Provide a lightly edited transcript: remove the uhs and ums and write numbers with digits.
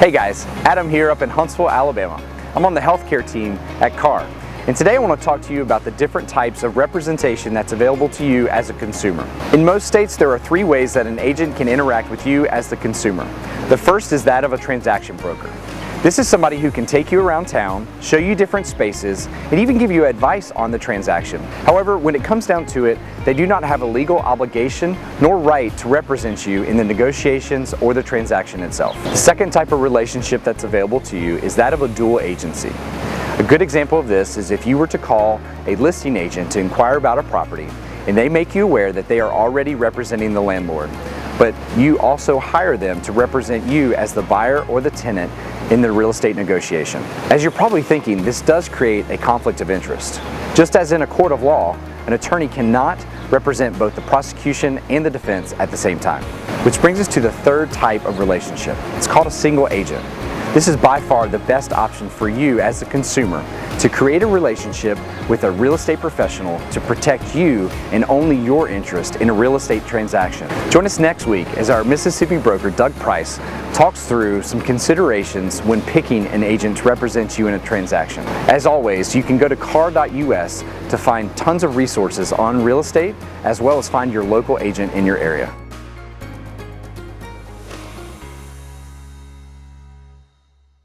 Hey guys, Adam here up in Huntsville, Alabama. I'm on the healthcare team at CAR. And today I want to talk to you about the different types of representation that's available to you as a consumer. In most states, there are three ways that an agent can interact with you as the consumer. The first is that of a transaction broker. This is somebody who can take you around town, show you different spaces, and even give you advice on the transaction. However, when it comes down to it, they do not have a legal obligation nor right to represent you in the negotiations or the transaction itself. The second type of relationship that's available to you is that of a dual agency. A good example of this is if you were to call a listing agent to inquire about a property and they make you aware that they are already representing the landlord, but you also hire them to represent you as the buyer or the tenant in the real estate negotiation. As you're probably thinking, this does create a conflict of interest. Just as in a court of law, an attorney cannot represent both the prosecution and the defense at the same time. Which brings us to the third type of relationship. It's called a single agent. This is by far the best option for you as a consumer to create a relationship with a real estate professional to protect you and only your interest in a real estate transaction. Join us next week as our Mississippi broker, Doug Price, talks through some considerations when picking an agent to represent you in a transaction. As always, you can go to car.us to find tons of resources on real estate, as well as find your local agent in your area.